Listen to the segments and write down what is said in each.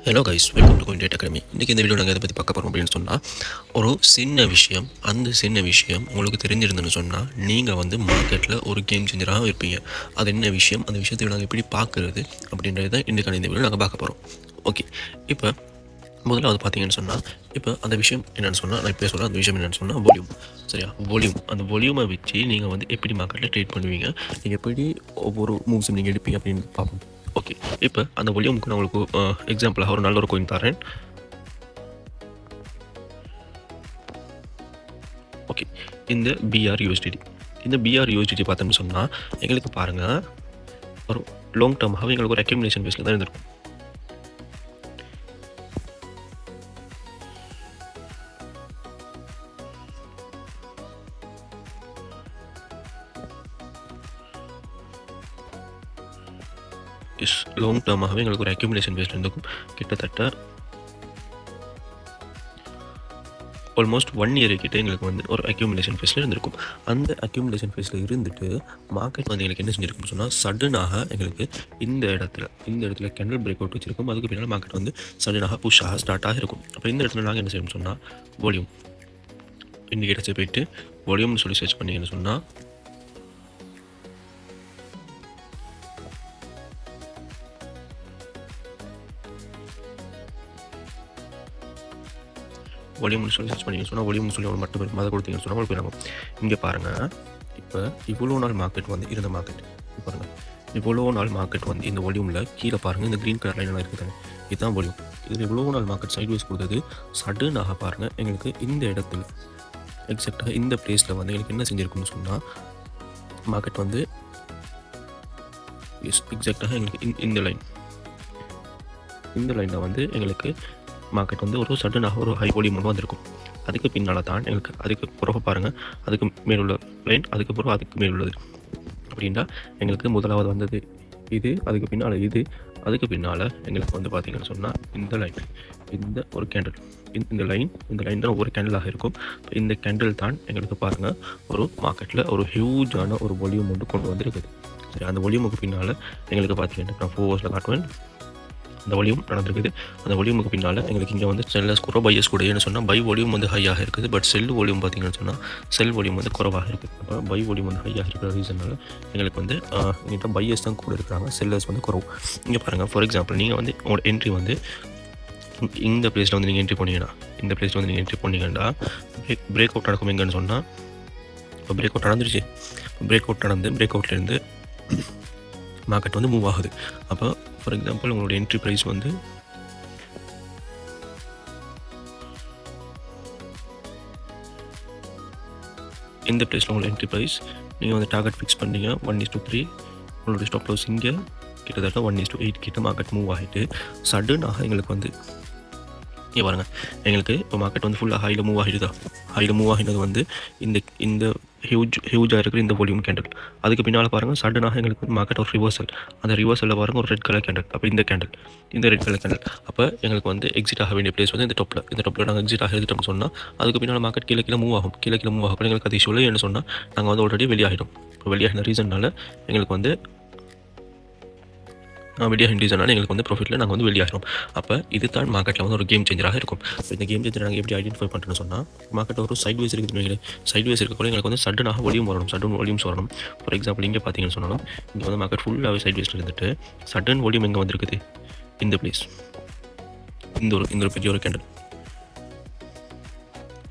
Hello guys, welcome to going date academy. இன்றைக்கி இந்த video நாங்கள் இதை பற்றி பார்க்க போகிறோம் அப்படின்னு சொன்னால், ஒரு சின்ன விஷயம், அந்த சின்ன விஷயம் உங்களுக்கு தெரிஞ்சிருந்துன்னு சொன்னால் நீங்கள் வந்து மார்க்கெட்டில் ஒரு கேம் சேஞ்சராக இருப்பீங்க. அது என்ன விஷயம், அந்த விஷயத்தை நாங்கள் எப்படி பார்க்குறது அப்படின்றது தான் இன்றைக்கான இந்த வீடியோ நாங்கள் பார்க்க போகிறோம். ஓகே, இப்போ முதலாவது பார்த்தீங்கன்னு சொன்னால், இப்போ அந்த விஷயம் என்னென்னு சொன்னால், நான் இப்போ சொல்ல அந்த விஷயம் என்னென்னு சொன்னால் வால்யூம். சரியா, வால்யூம். அந்த வால்யூமை வச்சு நீங்கள் வந்து எப்படி மார்க்கெட்டில் ட்ரேட் பண்ணுவீங்க, நீங்கள் எப்படி ஒவ்வொரு மூவ்ஸும் நீங்கள் எடுப்பீங்க அப்படின்னு பார்ப்போம். ஓகே, இப்போ அந்த வால்யூமுக்கு நான் உங்களுக்கு எக்ஸாம்பிளாக ஒரு நல்ல ஒரு கோயின் தரேன். ஓகே, இந்த BRUSDT. இந்த BRUSDT பார்த்தோம்னு சொன்னால் எங்களுக்கு பாருங்கள், ஒரு லாங் டேர்மாக எங்களுக்கு ஒரு அக்யூமுலேஷன் பேஸில் தான் இருந்திருக்கும். லாங் டேர்மாகவே எங்களுக்கு ஒரு அக்யூமுலேஷன் பேஸில் இருந்திருக்கும். கிட்டத்தட்ட ஆல்மோஸ்ட் 1 இயர் கிட்டே எங்களுக்கு வந்து ஒரு அக்யூமுலேஷன் ஃபேஸில் இருந்திருக்கும். அந்த அக்யூமுலேஷன் ஃபேஸில் இருந்துட்டு மார்க்கெட் வந்து எங்களுக்கு என்ன செஞ்சிருக்கும்னு சொன்னால், சடனாக எங்களுக்கு இந்த இடத்துல கேண்டில் பிரேக் அவுட் வச்சிருக்கும். அதுக்கு பின்னால் மார்க்கெட் வந்து சடனாக புஷ்ஷாக ஸ்டார்ட் ஆகிருக்கும். அப்போ இந்த இடத்துல நாங்கள் என்ன செய்யணும்னு சொன்னால், வால்யூம் இண்டிகேட்டர்ஸை போயிட்டு வால்யூம்னு சொல்லி சர்ச் பண்ணிங்கன்னு சொன்னால், வால்யூம்னு சொல்லி சர்ச் பண்ணிங்கன்னு சொன்னால், வால்யூம்னு சொல்லி ஒரு மட்டும் அதை கொடுத்தீங்கன்னு சொன்னால் உங்களுக்கு போயிடும். இங்கே பாருங்கள், இப்போ இவ்வளோ நாள் மார்க்கெட் வந்து இருந்த மார்க்கெட் பாருங்கள், இவ்வளோ நாள் மார்க்கெட் வந்து இந்த வால்யூமில் கீழே பாருங்கள், இந்த க்ரீன் கலர் லைன்லாம் இருக்குது, இதுதான் வால்யூம். இதில் இவ்வளோ நாள் மார்க்கெட் சைட்வைஸ் கொடுத்தது சடனாக பாருங்கள் எங்களுக்கு இந்த இடத்துல எக்ஸாக்டாக இந்த பிளேஸில் வந்து எங்களுக்கு என்ன செஞ்சுருக்குன்னு சொன்னால், மார்க்கெட் வந்து எக்ஸாக்டாக எங்களுக்கு இந்த லைனில் வந்து எங்களுக்கு மார்க்கெட் வந்து ஒரு சடனாக ஒரு ஹை வால்யூம் ஒன்று வந்திருக்கும். அதுக்கு பின்னால் தான் எங்களுக்கு அதுக்கு பிறகு பாருங்கள், அதுக்கு மேலுள்ள லைன், அதுக்கு பிறகு அதுக்கு மேலுள்ளது அப்படின்னா எங்களுக்கு முதலாவது வந்தது இது, அதுக்கு பின்னால் இது, அதுக்கு பின்னால் எங்களுக்கு வந்து பார்த்திங்கன்னு சொன்னால் இந்த லைன், இந்த ஒரு கேண்டில், இந்த லைன் தான் ஒவ்வொரு கேண்டிலாக இருக்கும். இந்த கேண்டில் தான் எங்களுக்கு பாருங்கள் ஒரு மார்க்கெட்டில் ஒரு ஹியூஜான ஒரு வால்யூம் வந்து கொண்டு வந்திருக்குது. சரி, அந்த வால்யூமுக்கு பின்னால் எங்களுக்கு பார்த்திங்கன்னா நான் 4 ஹவர்ஸில் காட்டுவேன். அந்த வால்யூம் நடந்திருக்குது. அந்த வால்யூமுக்கு பின்னால் எங்களுக்கு இங்கே வந்து செல்லர்ஸ் கூட பையர்ஸ் கூட ஏன்னு சொன்னால், பை வால்யூம் வந்து ஹையாக இருக்குது, பட் செல் வால்யூம் பார்த்திங்கன்னு சொன்னால் செல் வால்யூம் வந்து குறைவாக இருக்குது. அப்போ பை வால்யூம் வந்து ஹையாக இருக்கிற ரீசனால் எங்களுக்கு வந்து எங்கிட்ட பையர்ஸ் தான் கூட இருக்கிறாங்க, செல்லர்ஸ் வந்து குறவு. இங்கே பாருங்கள், ஃபார் எக்ஸாம்பிள் நீங்கள் வந்து உங்களோட என்ட்ரி வந்து இந்த பிளேஸில் வந்து நீங்கள் என்ட்ரி பண்ணிங்கன்னா பிரேக் அவுட் நடக்கும். எங்கன்னு சொன்னால், இப்போ பிரேக் அவுட் நடந்துருச்சு. பிரேக் அவுட்லேருந்து மார்க்கெட் வந்து மூவ் ஆகுது. அப்போ ஃபார் எக்ஸாம்பிள் உங்களோட என்ட்ரி ப்ரைஸ் வந்து இந்த பிளேஸில் உங்களோட என்ட்ரி ப்ரைஸ் நீங்கள் வந்து டார்கெட் ஃபிக்ஸ் பண்ணீங்க 1:3, உங்களுடைய ஸ்டாப் லாஸ் இங்கே கிட்டத்தட்ட 1:8 கிட்ட மார்க்கெட் மூவ் ஆகிட்டு சடனாக எங்களுக்கு வந்து இங்கே பாருங்கள், எங்களுக்கு இப்போ மார்க்கெட் வந்து ஃபுல்லாக ஹையில் மூவ் ஆகினது வந்து இந்த ஹியூஜாக இருக்கிற இந்த வால்யூம் கேண்டில். அதுக்கு பின்னால் பாருங்கள், சடனாக எங்களுக்கு வந்து மார்க்கெட் ஒரு ரிவர்சல், அந்த ரிவர்சலில் பாருங்கள் ஒரு ரெட் கலர் கேண்டில். அப்போ இந்த ரெட் கலர் கேண்டில், அப்போ எங்களுக்கு வந்து எக்ஸிட் ஆக வேண்டிய பிளேஸ் வந்து இந்த டாப்பில் நாங்கள் எக்ஸிட் ஆக எழுதிட்டோம்னு சொன்னால், அதுக்கு பின்னால் மார்க்கெட் கீழே மூவ் ஆகும். அப்போ எங்களுக்கு அது இஷ்யூவில் என்ன சொன்னால், நாங்கள் வந்து ஆல்ரெடி வெளியாகிடும். இப்போ வெளியாகின ரீசன்னால் எங்களுக்கு வந்து வெளியாகின்றதுனால எங்களுக்கு வந்து ப்ராஃபிட்டில் நாங்கள் வந்து வெளியாகிறோம். அப்போ இது தான் மார்க்கெட்டில் வந்து ஒரு கேம் சேஞ்சராக இருக்கும். இந்த கேம் சேஞ்சர் நாங்கள் எப்படி ஐடென்டிஃபை பண்ணுறோன்னு சொன்னால், மார்க்கெட் ஒரு சைட்வேஸ் இருக்குது, சைட்வேஸ் இருக்கக்கூட எங்களுக்கு வந்து சடனாக சடன் வால்யூம்ஸ் வரணும். ஃபார் எக்ஸாம்பிள் இங்கே பார்த்தீங்கன்னு சொன்னாலும், இங்கே வந்து மார்க்கெட் ஃபுல்லாகவே சைட்வேஸில் இருந்துட்டு சடன் வால்யூம் எங்கே வந்திருக்குது, இந்த பிளேஸ், இந்த ஒரு பெரிய ஒரு கேண்டில்,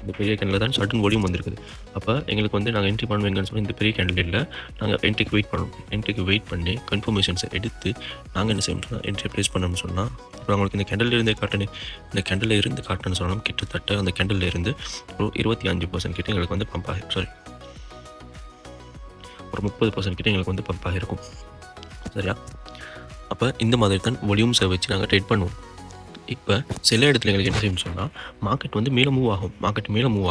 இந்த பெரிய கேண்டில் தான் சடன் வால்யூம் வந்திருக்குது. அப்போ எங்களுக்கு வந்து நாங்கள் என்ட்ரி பண்ணுவீங்கன்னு சொல்லி இந்த பெரிய கேண்டில் இல்லை, நாங்கள் என்ட்ரிக்கு வெயிட் பண்ணி கன்ஃபர்மேஷன்ஸை எடுத்து நாங்கள் என்ன செய்யணும் சொன்னால் என்ட்ரி ப்ளேஸ் பண்ணணும்னு சொன்னால், இப்போ உங்களுக்கு இந்த கேண்டில் இருந்து காட்டணும்னு சொன்னாலும் கிட்டத்தட்ட அந்த கேண்டில் இருந்து ஒரு 25% கிட்ட எங்களுக்கு வந்து பம்ப் ஆகி ஒரு 30% கிட்ட எங்களுக்கு வந்து பம்ப் ஆகிருக்கும். சரியா, அப்போ இந்த மாதிரி தான் வால்யூம்ஸை வச்சு நாங்கள் ட்ரேட் பண்ணுவோம். இப்போ சில இடத்துல எங்களுக்கு என்ன செய்யணும்னு சொன்னால், மார்க்கெட் வந்து மேலே மூவ்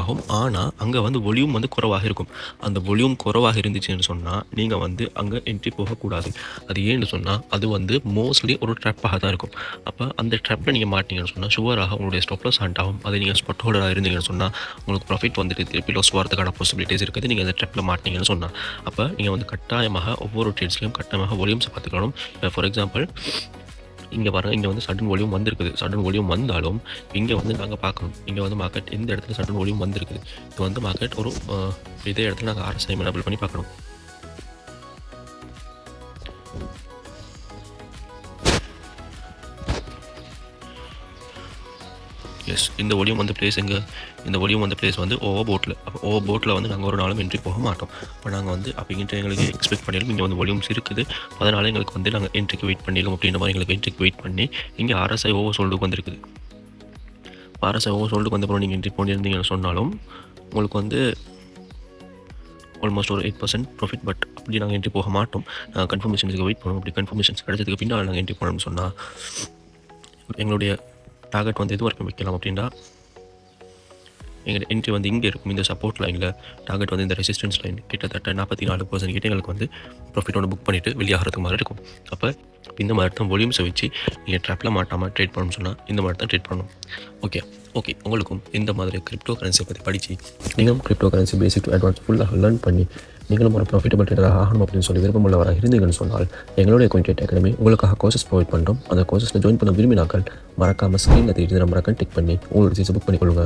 ஆகும், ஆனால் அங்கே வந்து வால்யூம் வந்து குறைவாக இருக்கும். அந்த வால்யூம் குறைவாக இருந்துச்சுன்னு சொன்னால் நீங்கள் வந்து அங்கே என்ட்ரி போகக்கூடாது. அது ஏன்னு சொன்னால், அது வந்து மோஸ்ட்லி ஒரு ட்ராப்பாக தான் இருக்கும். அப்போ அந்த ட்ராப்பில் நீங்கள் மாட்டிங்கன்னு சொன்னால் ஷுவராக உங்களுடைய ஸ்டாப் லாஸ் ஹண்ட் ஆகும். அதை நீங்கள் ஸ்பாட் ஹோல்டராக இருந்தீங்கன்னு சொன்னால் உங்களுக்கு ப்ராஃபிட் வந்துட்டு திருப்பி லாஸ் வரதுக்கான பாசிபிலிட்டிஸ் இருக்குது, நீங்கள் அந்த ட்ராப்பில் மாட்டிங்கன்னு சொன்னால். அப்போ நீங்கள் வந்து கட்டாயமாக ஒவ்வொரு ட்ரேட்ஸ்லையும் கட்டாயமாக வால்யூம்ஸை பார்த்துக்கணும். இப்போ ஃபார் எக்ஸாம்பிள் இங்கே பாருங்கள், இங்கே வந்து சடன் வால்யூம் வந்திருக்குது. சடன் வால்யூம் வந்தாலும் இங்கே வந்து நாங்கள் பார்க்கணும். இங்கே வந்து மார்க்கெட் எந்த இடத்துல சடன் வால்யூம் வந்திருக்குது. இது வந்து மார்க்கெட் ஒரு இதே இடத்துல நாங்கள் RSI எனேபிள் பண்ணி பார்க்கணும். எஸ், இந்த வால்யூம் வந்து பிளேஸ் எங்கே? இந்த வால்யூம் வந்து பிளேஸ் வந்து ஓவர் போட்டில். அப்போ ஓவர் போட்டில் வந்து நாங்கள் ஒரு நாளும் என்ட்ரி போக மாட்டோம். அப்போ நாங்கள் வந்து அப்படிங்கிட்ட எங்களுக்கு எக்ஸ்பெக்ட் பண்ணிடலாம் இங்கே வந்து வால்யூம்ஸ் இருக்குது, அதனால் எங்களுக்கு வந்து நாங்கள் என்ட்ரிக்கு வெயிட் பண்ணிடலாம் அப்படின்ற மாதிரி எங்களுக்கு என்ட்ரிக்கு வெயிட் பண்ணி இங்கே RSI ஓவர் சோல்டுக்கு வந்திருக்குது. RSI ஓவர் சோல்டுக்கு வந்தப்பறம் நீங்கள் என்ட்ரி பண்ணியிருந்தீங்கன்னு சொன்னாலும் உங்களுக்கு வந்து ஆல்மோஸ்ட் ஒரு 8% ப்ராஃபிட். பட் அப்படி நாங்கள் என்ட்ரி போக மாட்டோம். நாங்கள் கன்ஃபர்மேஷன்ஸுக்கு வெயிட் பண்ணுவோம். அப்படி கன்ஃபர்மேஷன்ஸ் கிடைச்சதுக்கு பின்னால் நாங்கள் என்ட்ரி போனோம்னு சொன்னால் எங்களுடைய டார்கெட் வந்து எது வரைக்கும் வைக்கலாம் அப்படின்னா, எங்கள் என்ட்ரி வந்து இங்கே இருக்கும். இந்த சப்போர்ட் லைனில் டார்கெட் வந்து இந்த ரெசிஸ்டன்ஸ் லைன் கிட்டத்தட்ட 44% கிட்ட எங்களுக்கு வந்து ப்ராஃபிட்டோட புக் பண்ணிவிட்டு வெளியாகிறதுக்கு மாதிரி இருக்கும். அப்போ இந்த மாதிரி தான் வால்யூம்ஸை வச்சு நீங்கள் ட்ராப்பில் மாட்டாமல் ட்ரேட் பண்ணணும்னு சொன்னால் இந்த மாதிரி தான் ட்ரேட் பண்ணணும். ஓகே உங்களுக்கும் இந்த மாதிரி கிரிப்டோ கரன்சியை பற்றி படித்து நீங்களும் crypto currency basic to advance ஃபுல்லாக லேர்ன் பண்ணி நீங்களும் ஒரு ப்ராஃபிட்டபிள் ட்ரேடராக ஆகணும் அப்படின்னு சொல்லி விருப்பமுள்ளவராக இருந்தீங்கன்னு சொன்னால் எங்களுடைய Cointech Academy உங்களுக்காக கோர்சஸ் ப்ரொவைட் பண்ணுறோம். அந்த கோர்சஸில் ஜாயின் பண்ண விரும்பினாக்கள் மறக்காமல் ஸ்க்ரீனில் தெரியுது நம்பரை கான்டெக்ட் பண்ணி உங்களோட சீஸை புக் பண்ணிக்கொள்ளுங்க.